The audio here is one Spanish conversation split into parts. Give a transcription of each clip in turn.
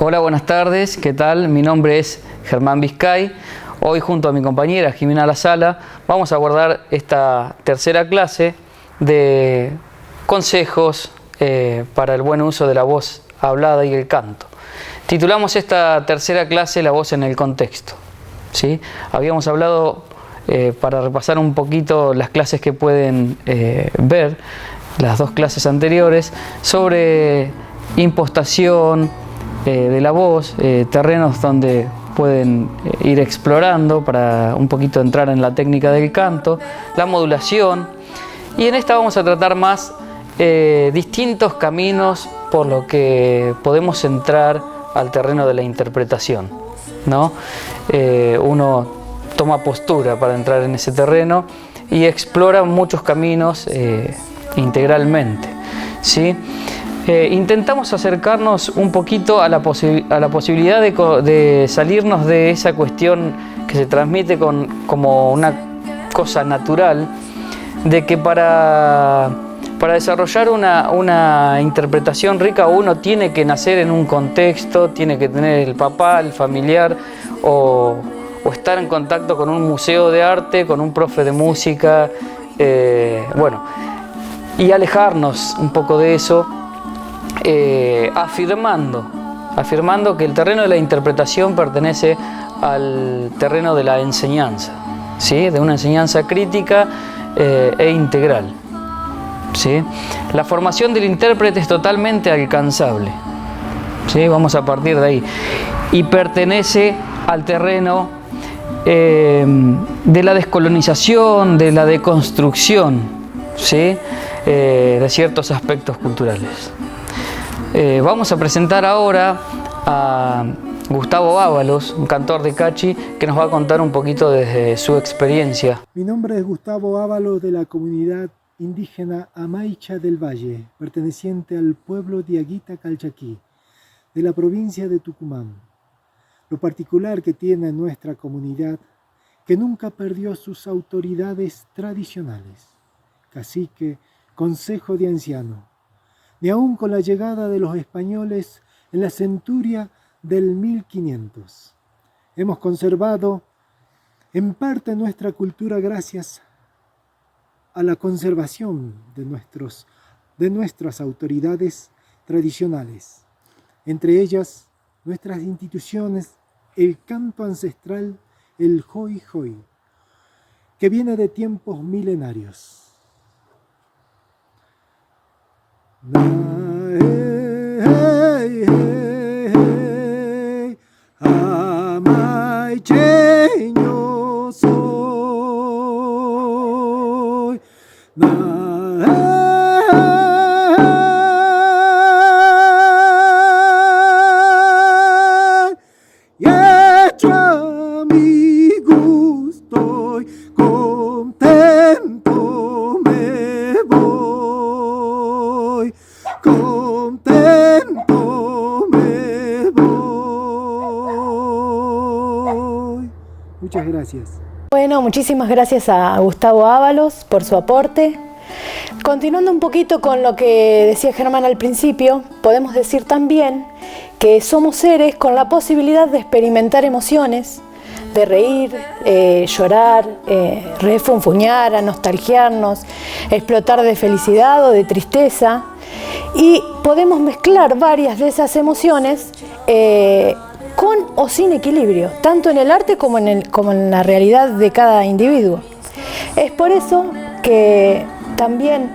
Hola, buenas tardes, ¿qué tal? Mi nombre es Germán Vizcay. Hoy junto a mi compañera Jimena Lazala vamos a abordar esta tercera clase de consejos para el buen uso de la voz hablada y el canto. Titulamos esta tercera clase La voz en el contexto. ¿Sí? Habíamos hablado, para repasar un poquito las clases que pueden ver, las dos clases anteriores, sobre impostación de la voz, terrenos donde pueden ir explorando para un poquito entrar en la técnica del canto, la modulación, y en esta vamos a tratar más distintos caminos por lo que podemos entrar al terreno de la interpretación, ¿no? Uno toma postura para entrar en ese terreno y explora muchos caminos integralmente, ¿sí? Intentamos acercarnos un poquito a la posibilidad de salirnos de esa cuestión que se transmite como una cosa natural, de que para desarrollar una interpretación rica uno tiene que nacer en un contexto, tiene que tener el papá, el familiar o estar en contacto con un museo de arte, con un profe de música, y alejarnos un poco de eso. Afirmando que el terreno de la interpretación pertenece al terreno de la enseñanza, ¿sí? De una enseñanza crítica e integral, ¿sí? La formación del intérprete es totalmente alcanzable, ¿sí? Vamos a partir de ahí, y pertenece al terreno de la descolonización, de la deconstrucción, ¿sí? De ciertos aspectos culturales. Vamos a presentar ahora a Gustavo Ábalos, un cantor de cachi, que nos va a contar un poquito desde su experiencia. Mi nombre es Gustavo Ábalos, de la comunidad indígena Amaicha del Valle, perteneciente al pueblo de Aguita Calchaquí, de la provincia de Tucumán. Lo particular que tiene nuestra comunidad, que nunca perdió sus autoridades tradicionales, cacique, consejo de anciano, ni aun con la llegada de los españoles en la centuria del 1500. Hemos conservado en parte nuestra cultura gracias a la conservación de nuestras autoridades tradicionales, entre ellas nuestras instituciones, el canto ancestral, el Hoy Hoy, que viene de tiempos milenarios. Amaicheño soy, y hecho a mi gusto, contento me voy, contento me voy. Muchas gracias. Bueno, muchísimas gracias a Gustavo Ábalos por su aporte. Continuando un poquito con lo que decía Germán al principio, podemos decir también que somos seres con la posibilidad de experimentar emociones, de reír, llorar, refunfuñar, a nostalgiarnos, explotar de felicidad o de tristeza, y podemos mezclar varias de esas emociones con o sin equilibrio, tanto en el arte como en la realidad de cada individuo. Es por eso que también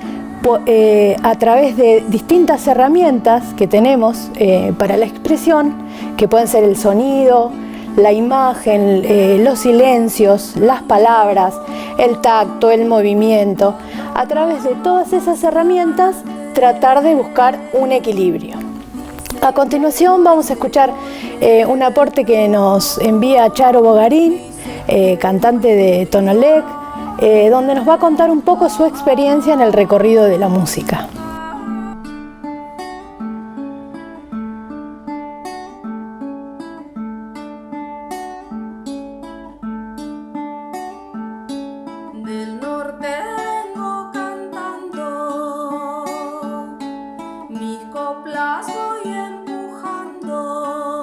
a través de distintas herramientas que tenemos para la expresión, que pueden ser el sonido, la imagen, los silencios, las palabras, el tacto, el movimiento, a través de todas esas herramientas tratar de buscar un equilibrio. A continuación vamos a escuchar un aporte que nos envía Charo Bogarín, cantante de Tonolec, donde nos va a contar un poco su experiencia en el recorrido de la música. Del norte vengo cantando, mis coplas voy empujando.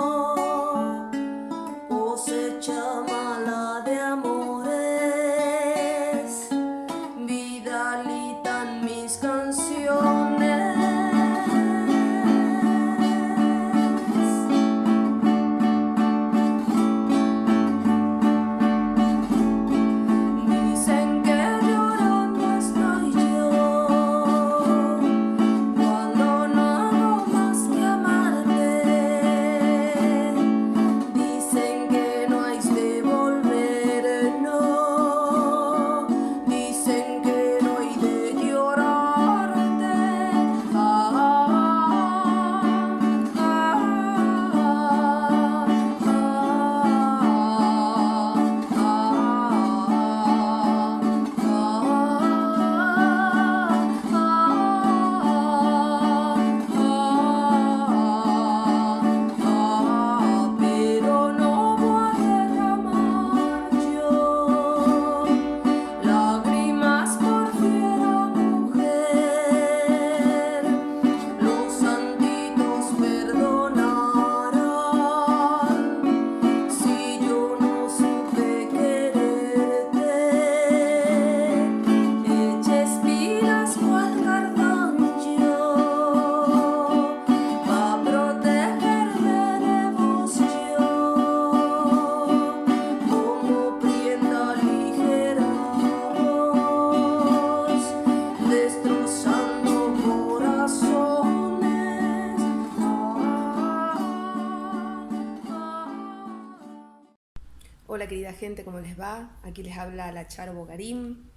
gente, ¿cómo les va? Aquí les habla la Charo Bogarín,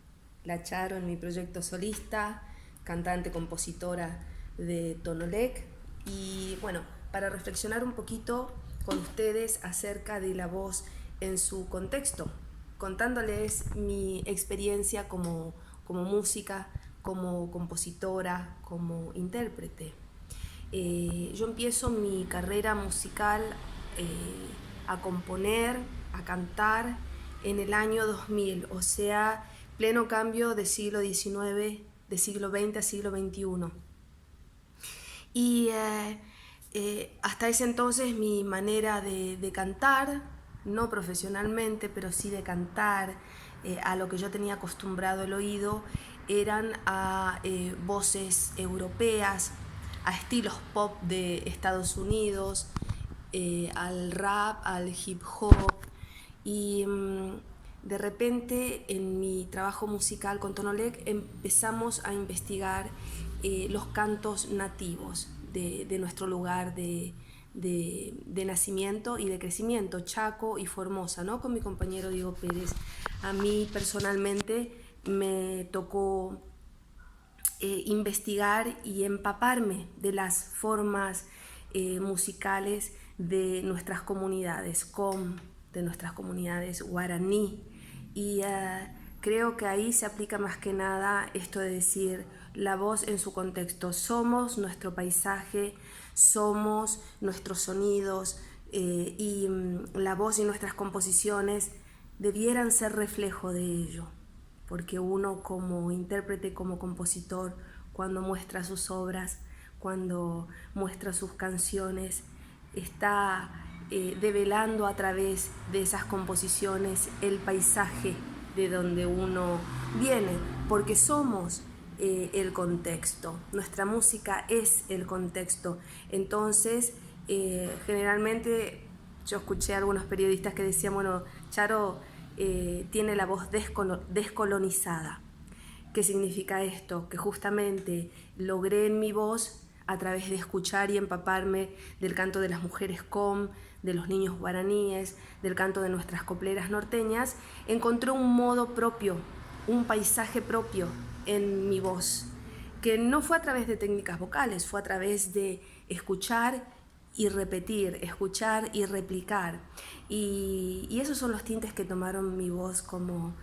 la Charo en mi proyecto solista, cantante, compositora de Tonolec. Y bueno, para reflexionar un poquito con ustedes acerca de la voz en su contexto, contándoles mi experiencia como música, como compositora, como intérprete. Yo empiezo mi carrera musical a componer, a cantar en el año 2000, o sea, pleno cambio de siglo XIX, de siglo XX a siglo XXI. Y hasta ese entonces mi manera de cantar, no profesionalmente, pero sí de cantar, a lo que yo tenía acostumbrado el oído, eran a voces europeas, a estilos pop de Estados Unidos, al rap, al hip hop. Y de repente en mi trabajo musical con Tonolec empezamos a investigar los cantos nativos de nuestro lugar de nacimiento y de crecimiento, Chaco y Formosa, ¿no? Con mi compañero Diego Pérez. A mí personalmente me tocó investigar y empaparme de las formas musicales de nuestras comunidades, de nuestras comunidades guaraní. Y creo que ahí se aplica más que nada esto de decir la voz en su contexto. Somos nuestro paisaje, somos nuestros sonidos, y la voz y nuestras composiciones debieran ser reflejo de ello, porque uno como intérprete, como compositor, cuando muestra sus obras, cuando muestra sus canciones, está develando a través de esas composiciones el paisaje de donde uno viene, porque somos el contexto, nuestra música es el contexto. Entonces, generalmente yo escuché a algunos periodistas que decían, bueno, Charo tiene la voz descolonizada. ¿Qué significa esto? Que justamente logré en mi voz, a través de escuchar y empaparme del canto de las mujeres de los niños guaraníes, del canto de nuestras copleras norteñas, encontré un modo propio, un paisaje propio en mi voz, que no fue a través de técnicas vocales, fue a través de escuchar y repetir, escuchar y replicar. Y esos son los tintes que tomaron mi voz como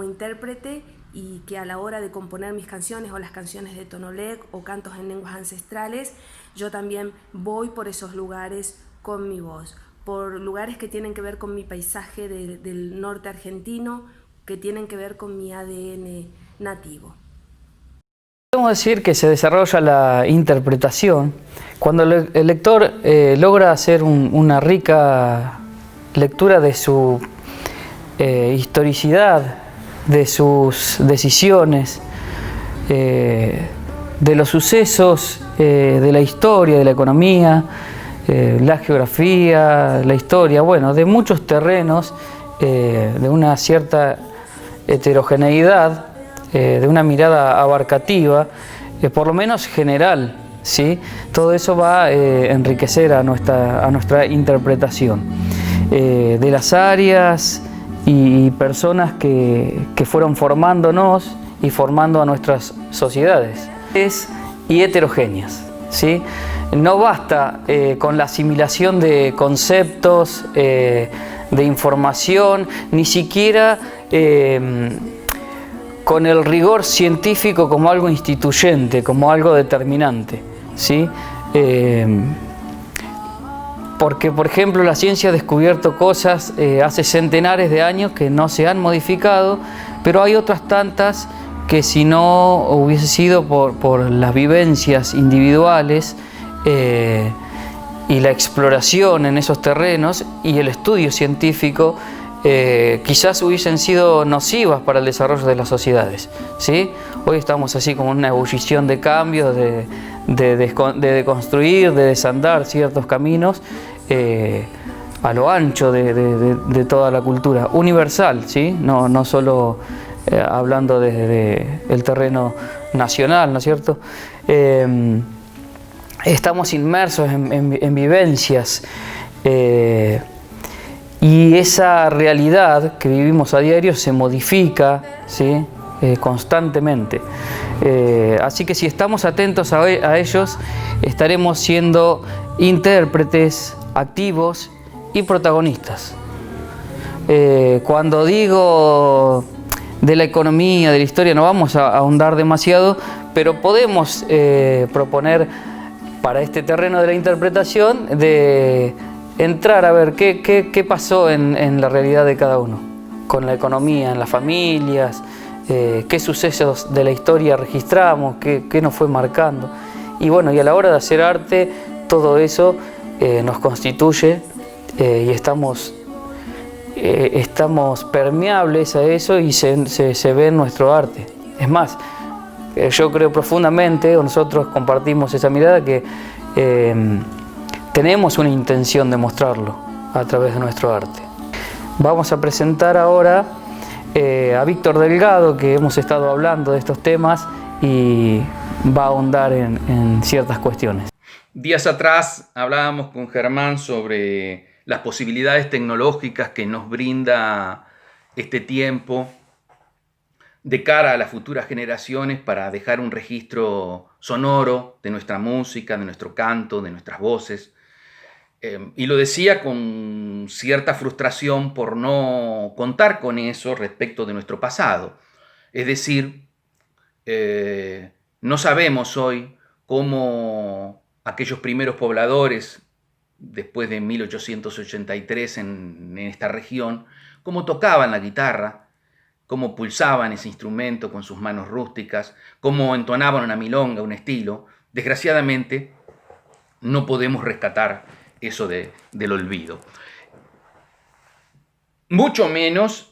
intérprete, y que a la hora de componer mis canciones o las canciones de Tonolec o cantos en lenguas ancestrales, yo también voy por esos lugares con mi voz, por lugares que tienen que ver con mi paisaje del norte argentino, que tienen que ver con mi ADN nativo. Podemos decir que se desarrolla la interpretación cuando el lector logra hacer una rica lectura de su historicidad, de sus decisiones, de los sucesos, de la historia, de la economía, la geografía, la historia, bueno, de muchos terrenos, de una cierta heterogeneidad, de una mirada abarcativa, por lo menos general, ¿sí? Todo eso va a enriquecer a nuestra interpretación de las áreas y personas que fueron formándonos y formando a nuestras sociedades y heterogéneas, ¿sí? No basta con la asimilación de conceptos, de información, ni siquiera con el rigor científico como algo instituyente, como algo determinante, ¿sí? Porque, por ejemplo, la ciencia ha descubierto cosas hace centenares de años que no se han modificado, pero hay otras tantas que si no hubiese sido por las vivencias individuales y la exploración en esos terrenos y el estudio científico, quizás hubiesen sido nocivas para el desarrollo de las sociedades, ¿sí? Hoy estamos así como en una ebullición de cambios, de deconstruir, de desandar ciertos caminos a lo ancho de toda la cultura universal, ¿sí? No solo hablando desde el terreno nacional, ¿no es cierto? Estamos inmersos en vivencias y esa realidad que vivimos a diario se modifica, ¿sí? Constantemente. Así que si estamos atentos a ellos, estaremos siendo intérpretes activos y protagonistas. Cuando digo de la economía, de la historia, no vamos a ahondar demasiado, pero podemos proponer para este terreno de la interpretación de entrar a ver qué pasó en la realidad de cada uno, con la economía, en las familias, qué sucesos de la historia registramos, qué nos fue marcando. Y bueno, y a la hora de hacer arte, todo eso nos constituye y estamos permeables a eso y se ve en nuestro arte. Es más, yo creo profundamente, nosotros compartimos esa mirada, que tenemos una intención de mostrarlo a través de nuestro arte. Vamos a presentar ahora a Víctor Delgado, que hemos estado hablando de estos temas y va a ahondar en ciertas cuestiones. Días atrás hablábamos con Germán sobre las posibilidades tecnológicas que nos brinda este tiempo de cara a las futuras generaciones para dejar un registro sonoro de nuestra música, de nuestro canto, de nuestras voces. Y lo decía con cierta frustración por no contar con eso respecto de nuestro pasado. Es decir, no sabemos hoy cómo aquellos primeros pobladores, después de 1883 en esta región, cómo tocaban la guitarra, cómo pulsaban ese instrumento con sus manos rústicas, cómo entonaban una milonga, un estilo. Desgraciadamente, no podemos rescatar eso del olvido. Mucho menos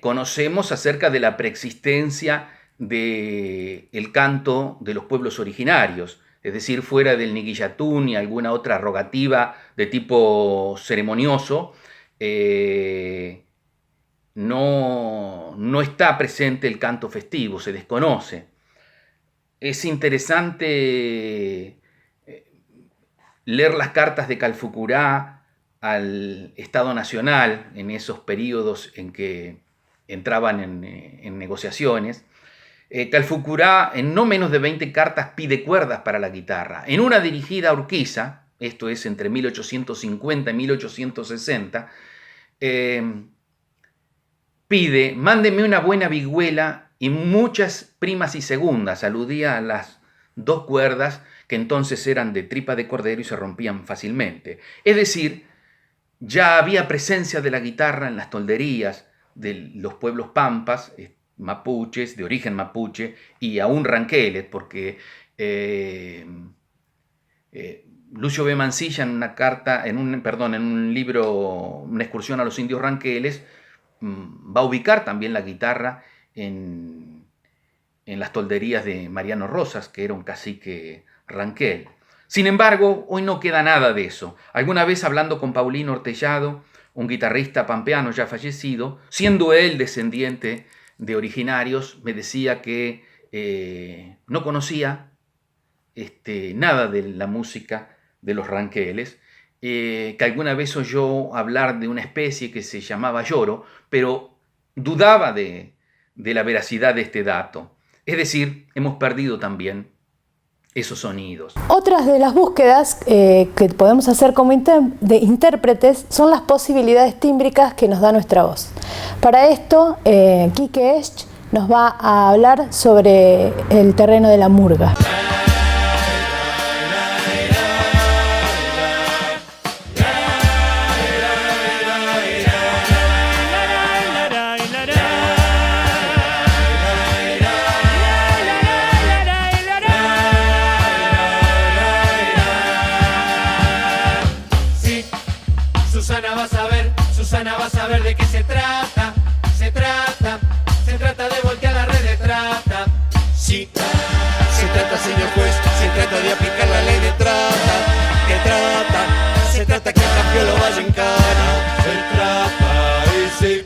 conocemos acerca de la preexistencia del canto de los pueblos originarios, es decir, fuera del Niquillatún y alguna otra rogativa de tipo ceremonioso, no está presente el canto festivo, se desconoce. Es interesante leer las cartas de Calfucurá al Estado Nacional en esos periodos en que entraban en negociaciones. Calfucurá en no menos de 20 cartas pide cuerdas para la guitarra. En una dirigida a Urquiza, esto es entre 1850 y 1860, pide: mándeme una buena vihuela y muchas primas y segundas. Aludía a las dos cuerdas que entonces eran de tripa de cordero y se rompían fácilmente. Es decir, ya había presencia de la guitarra en las tolderías de los pueblos pampas, mapuches, de origen mapuche, y aún ranqueles, porque Lucio B. Mansilla en una carta, en un libro, Una excursión a los indios ranqueles, va a ubicar también la guitarra en las tolderías de Mariano Rosas, que era un cacique ranquel. Sin embargo, hoy no queda nada de eso. Alguna vez, hablando con Paulino Ortellado, un guitarrista pampeano ya fallecido, siendo él descendiente de originarios, me decía que no conocía nada de la música de los ranqueles, que alguna vez oyó hablar de una especie que se llamaba lloro, pero dudaba de la veracidad de este dato. Es decir, hemos perdido también esos sonidos. Otras de las búsquedas que podemos hacer como intérpretes son las posibilidades tímbricas que nos da nuestra voz. Para esto, Quique Esch nos va a hablar sobre el terreno de la murga. Susana va a saber de qué se trata de voltear la red de trata. Sí, se trata, señor juez, se trata de aplicar la ley de trata. Se trata que el cambio lo vaya en cara. Se trata, y sí.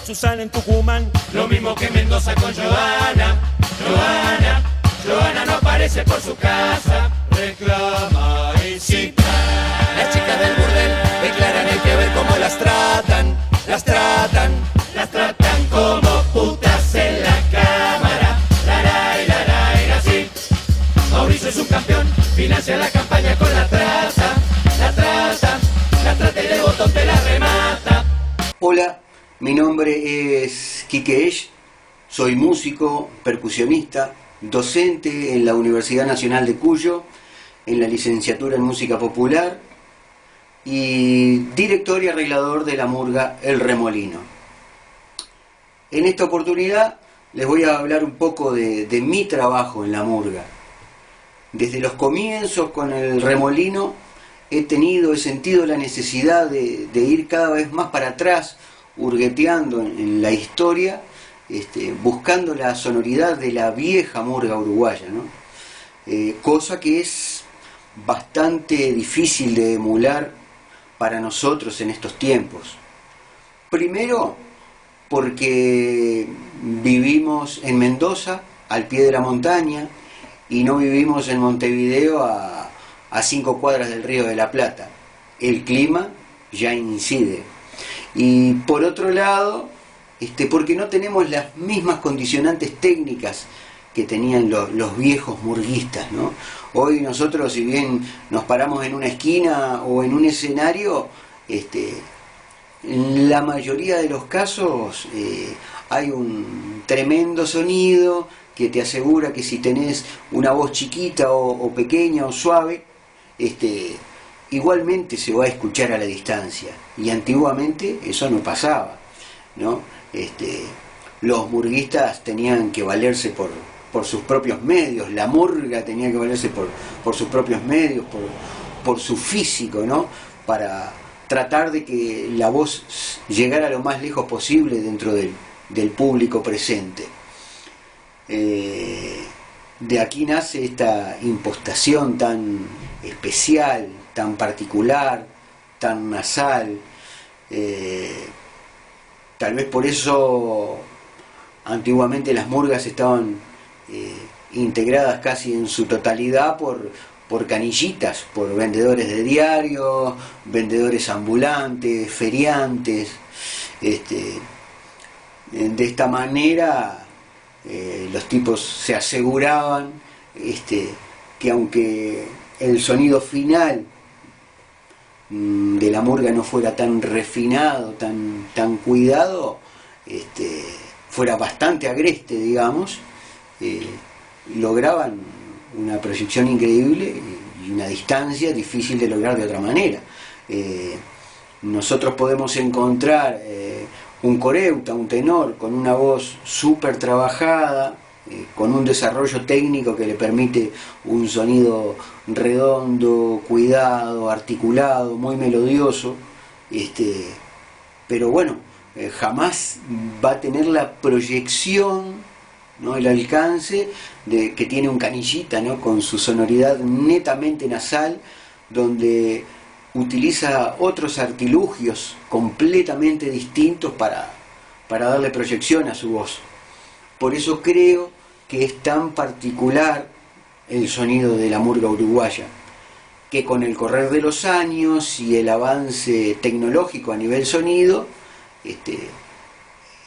Susana en Tucumán, lo mismo que Mendoza con Joana. Joana no aparece por su casa. Reclama, y sí. Las chicas del burdel declaran hay que ver cómo las tratan, las tratan, las tratan como putas en la cámara. Así. Mauricio es un campeón, financia la campaña con la trata, la trata, la trata y de botón te la remata. Hola, mi nombre es Quique Esch, soy músico, percusionista, docente en la Universidad Nacional de Cuyo, en la licenciatura en Música Popular y director y arreglador de la murga El Remolino. En esta oportunidad les voy a hablar un poco de mi trabajo en la murga. Desde los comienzos con El Remolino he sentido la necesidad de ir cada vez más para atrás, hurgueteando en la historia, buscando la sonoridad de la vieja murga uruguaya, ¿no? Cosa que es bastante difícil de emular para nosotros en estos tiempos. Primero, porque vivimos en Mendoza, al pie de la montaña, y no vivimos en Montevideo a 5 cuadras del Río de la Plata. El clima ya incide. Y por otro lado, porque no tenemos las mismas condicionantes técnicas que tenían los viejos murguistas, ¿no? Hoy nosotros, si bien nos paramos en una esquina o en un escenario, en la mayoría de los casos hay un tremendo sonido que te asegura que si tenés una voz chiquita o pequeña o suave, igualmente se va a escuchar a la distancia. Y antiguamente eso no pasaba, ¿no? Los murguistas tenían que valerse por sus propios medios, la murga tenía que valerse por sus propios medios, por su físico, ¿no? Para tratar de que la voz llegara lo más lejos posible dentro del público presente. De aquí nace esta impostación tan especial, tan particular, tan nasal. Tal vez por eso antiguamente las murgas estaban integradas casi en su totalidad por canillitas, por vendedores de diarios, vendedores ambulantes, feriantes. De esta manera los tipos se aseguraban que aunque el sonido final de la murga no fuera tan refinado, tan cuidado, fuera bastante agreste, digamos, lograban una proyección increíble y una distancia difícil de lograr de otra manera. Nosotros podemos encontrar un coreuta, un tenor, con una voz súper trabajada, con un desarrollo técnico que le permite un sonido redondo, cuidado, articulado, muy melodioso, pero bueno, jamás va a tener la proyección, ¿no? El alcance que tiene un canillita, ¿no? Con su sonoridad netamente nasal, donde utiliza otros artilugios completamente distintos para darle proyección a su voz. Por eso creo que es tan particular el sonido de la murga uruguaya, que con el correr de los años y el avance tecnológico a nivel sonido,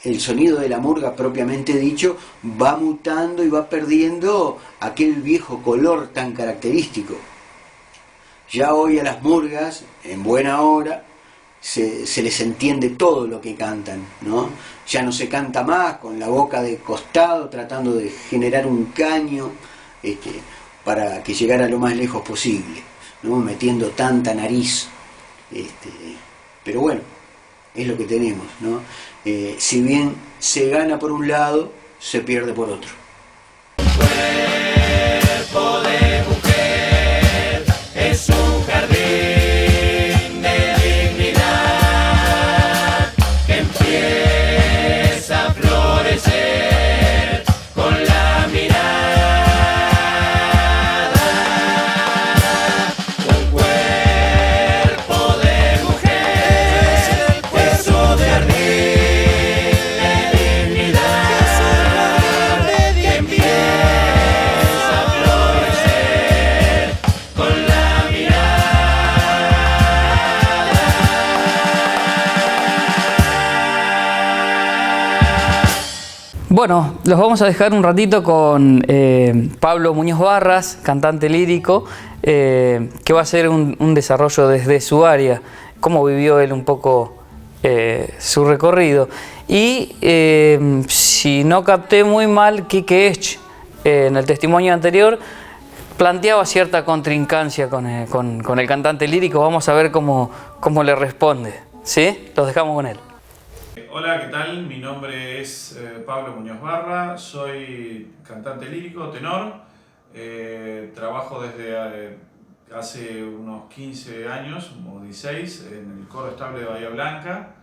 el sonido de la murga propiamente dicho va mutando y va perdiendo aquel viejo color tan característico. Ya hoy a las murgas, en buena hora, se les entiende todo lo que cantan, ¿no? Ya no se canta más con la boca de costado, tratando de generar un caño para que llegara lo más lejos posible, ¿no? Metiendo tanta nariz. Pero bueno, es lo que tenemos, ¿no? Si bien se gana por un lado, se pierde por otro. Cuerpo de mujer es un jardín de dignidad que empieza a florecer con la mirada. Un cuerpo de mujer es un jardín de dignidad Bueno, los vamos a dejar un ratito con Pablo Muñoz Barras, cantante lírico, que va a hacer un desarrollo desde su área, cómo vivió él un poco su recorrido. Y si no capté muy mal, Quique Ech, en el testimonio anterior, planteaba cierta contrincancia con el cantante lírico. Vamos a ver cómo le responde. ¿Sí? Los dejamos con él. Hola, ¿qué tal? Mi nombre es Pablo Muñoz Barra, soy cantante lírico, tenor. Trabajo desde hace unos 15 años, como 16, en el Coro Estable de Bahía Blanca,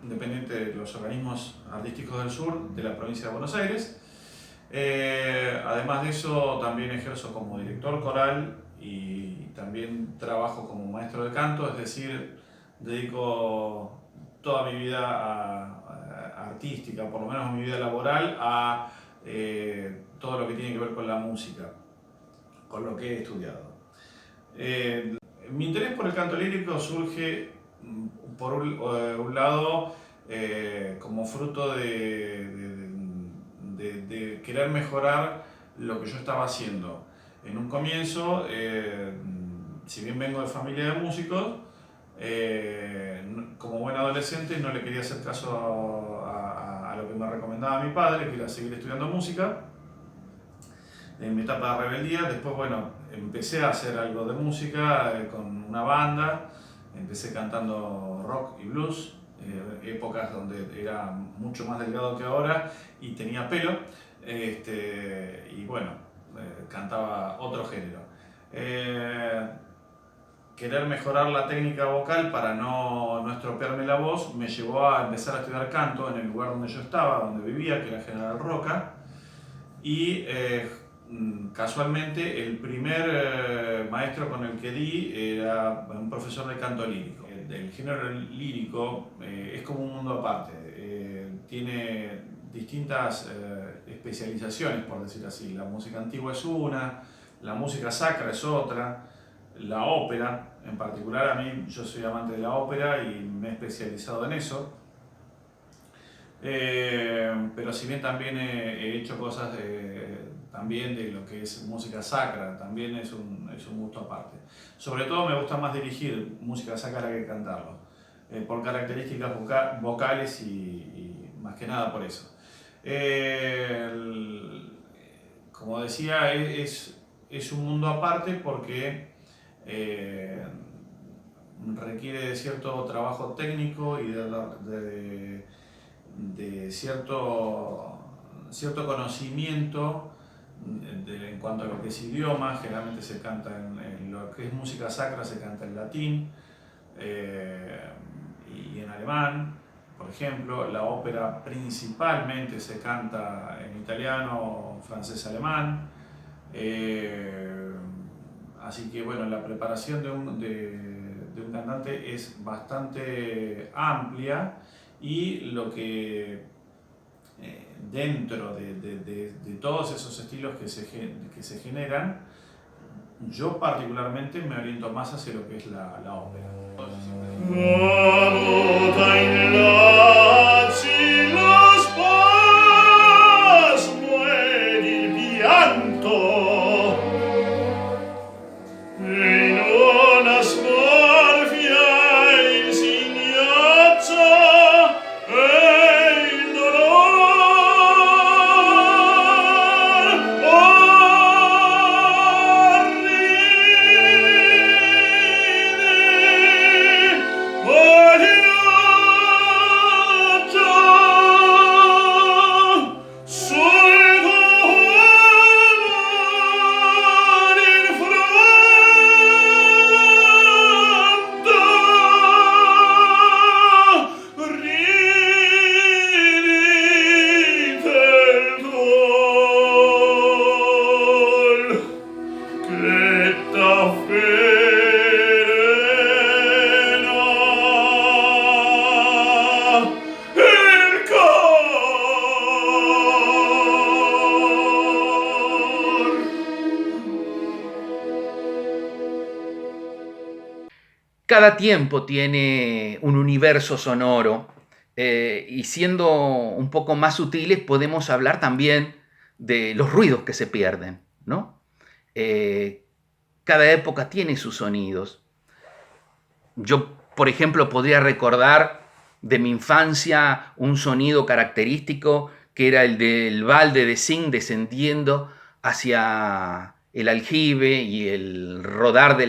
dependiente de los organismos artísticos del sur de la provincia de Buenos Aires. Además de eso, también ejerzo como director coral y también trabajo como maestro de canto, es decir, dedico toda mi vida artística, por lo menos mi vida laboral, a todo lo que tiene que ver con la música, con lo que he estudiado. Mi interés por el canto lírico surge, por un lado, como fruto de querer mejorar lo que yo estaba haciendo. En un comienzo, si bien vengo de familia de músicos, como buen adolescente no le quería hacer caso a lo que me recomendaba mi padre, que era seguir estudiando música. En mi etapa de rebeldía, después bueno, empecé a hacer algo de música con una banda, empecé cantando rock y blues, épocas donde era mucho más delgado que ahora y tenía pelo, y bueno, cantaba otro género. Querer mejorar la técnica vocal para no estropearme la voz me llevó a empezar a estudiar canto en el lugar donde yo estaba, donde vivía, que era General Roca, y casualmente el primer maestro con el que di era un profesor de canto lírico. El género lírico es como un mundo aparte, tiene distintas especializaciones, por decir así. La música antigua es una, la música sacra es otra, la ópera, en particular a mí, yo soy amante de la ópera y me he especializado en eso. Pero si bien también he hecho cosas también de lo que es música sacra, también es un gusto aparte. Sobre todo me gusta más dirigir música sacra que cantarlo, por características vocales y más que nada por eso. Como decía, es un mundo aparte porque requiere de cierto trabajo técnico y de cierto conocimiento en cuanto a lo que es idioma. Generalmente se canta en lo que es música sacra, se canta en latín y en alemán, por ejemplo. La ópera principalmente se canta en italiano, francés, alemán. Así que bueno, la preparación de un cantante es bastante amplia y lo que dentro de todos esos estilos que se generan, yo particularmente me oriento más hacia lo que es la ópera. Cada tiempo tiene un universo sonoro Y siendo un poco más sutiles, podemos hablar también de los ruidos que se pierden, ¿no? Cada época tiene sus sonidos. Yo, por ejemplo, podría recordar de mi infancia un sonido característico que era el del balde de zinc descendiendo hacia el aljibe y el rodar de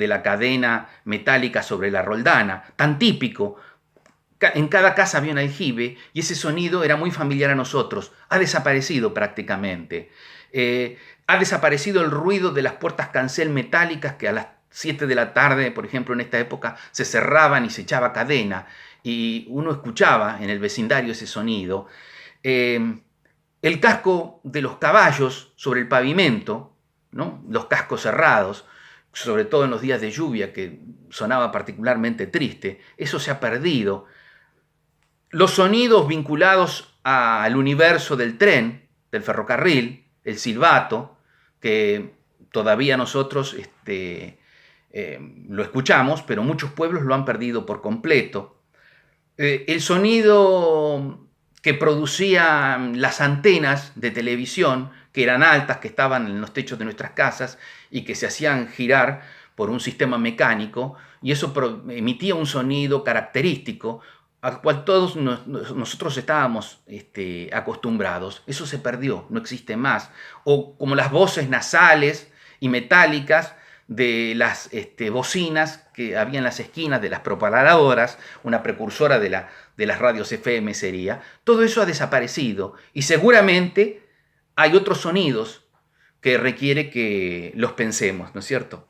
la cadena metálica sobre la roldana, tan típico. En cada casa había un aljibe y ese sonido era muy familiar a nosotros. Ha desaparecido prácticamente. Ha desaparecido el ruido de las puertas cancel metálicas que a las 7 de la tarde, por ejemplo, en esta época, se cerraban y se echaba cadena. Y uno escuchaba en el vecindario ese sonido. El casco de los caballos sobre el pavimento, ¿no? Los cascos cerrados, sobre todo en los días de lluvia, que sonaba particularmente triste, eso se ha perdido. Los sonidos vinculados al universo del tren, del ferrocarril, el silbato, que todavía nosotros lo escuchamos, pero muchos pueblos lo han perdido por completo. El sonido que producían las antenas de televisión, que eran altas, que estaban en los techos de nuestras casas y que se hacían girar por un sistema mecánico, y eso emitía un sonido característico al cual todos nosotros estábamos acostumbrados. Eso se perdió, no existe más. O como las voces nasales y metálicas de las bocinas que había en las esquinas de las propagadoras, una precursora de las radios FM sería. Todo eso ha desaparecido y seguramente hay otros sonidos que requiere que los pensemos, ¿no es cierto?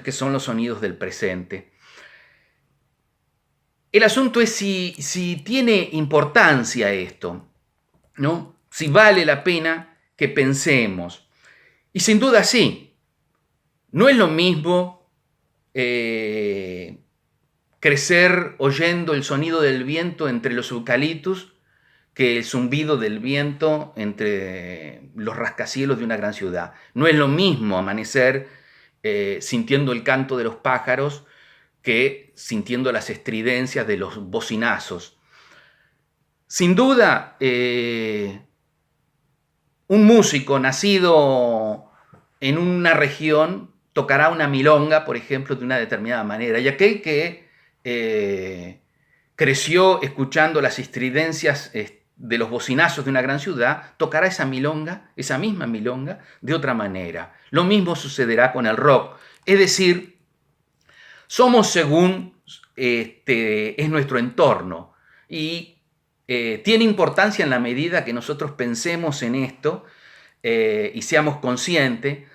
Que son los sonidos del presente. El asunto es si tiene importancia esto, ¿no? Si vale la pena que pensemos. Y sin duda sí. No es lo mismo crecer oyendo el sonido del viento entre los eucaliptus que el zumbido del viento entre los rascacielos de una gran ciudad. No es lo mismo amanecer sintiendo el canto de los pájaros que sintiendo las estridencias de los bocinazos. Sin duda, un músico nacido en una región tocará una milonga, por ejemplo, de una determinada manera, y aquel que creció escuchando las estridencias de los bocinazos de una gran ciudad, tocará esa misma milonga, de otra manera. Lo mismo sucederá con el rock. Es decir, somos según es nuestro entorno, y tiene importancia en la medida que nosotros pensemos en esto y seamos conscientes,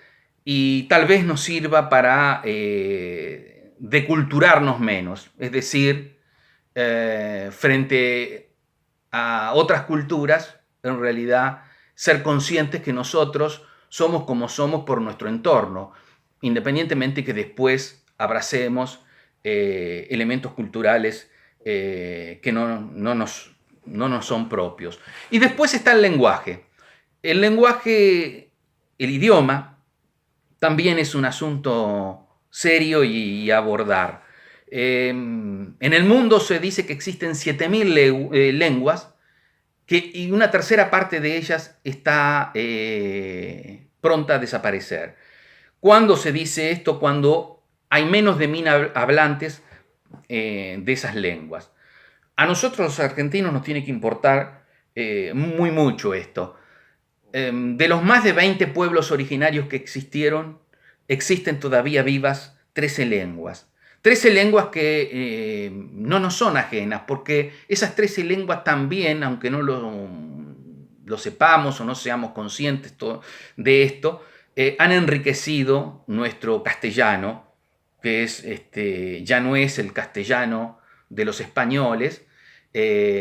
y tal vez nos sirva para deculturarnos menos, es decir, frente a otras culturas, en realidad ser conscientes que nosotros somos como somos por nuestro entorno, independientemente que después abracemos elementos culturales que no nos son propios. Y después está el lenguaje. El lenguaje, el idioma, también es un asunto serio y abordar. En el mundo se dice que existen 7.000 lenguas y una tercera parte de ellas está pronta a desaparecer. ¿Cuándo se dice esto? Cuando hay menos de 1.000 hablantes de esas lenguas. A nosotros los argentinos nos tiene que importar mucho esto. De los más de 20 pueblos originarios que existieron, existen todavía vivas 13 lenguas. 13 lenguas que no nos son ajenas, porque esas 13 lenguas también, aunque no lo sepamos o no seamos conscientes de esto, han enriquecido nuestro castellano, que es, ya no es el castellano de los españoles,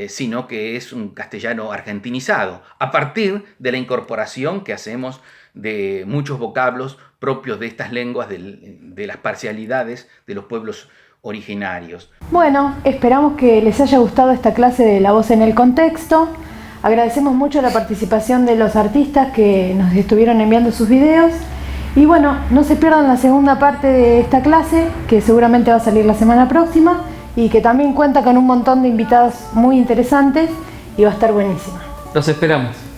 sino que es un castellano argentinizado, a partir de la incorporación que hacemos de muchos vocablos propios de estas lenguas, de las parcialidades de los pueblos originarios. Bueno, esperamos que les haya gustado esta clase de La Voz en el Contexto. Agradecemos mucho la participación de los artistas que nos estuvieron enviando sus videos. Y bueno, no se pierdan la segunda parte de esta clase, que seguramente va a salir la semana próxima. y que también cuenta con un montón de invitados muy interesantes y va a estar buenísima. Los esperamos.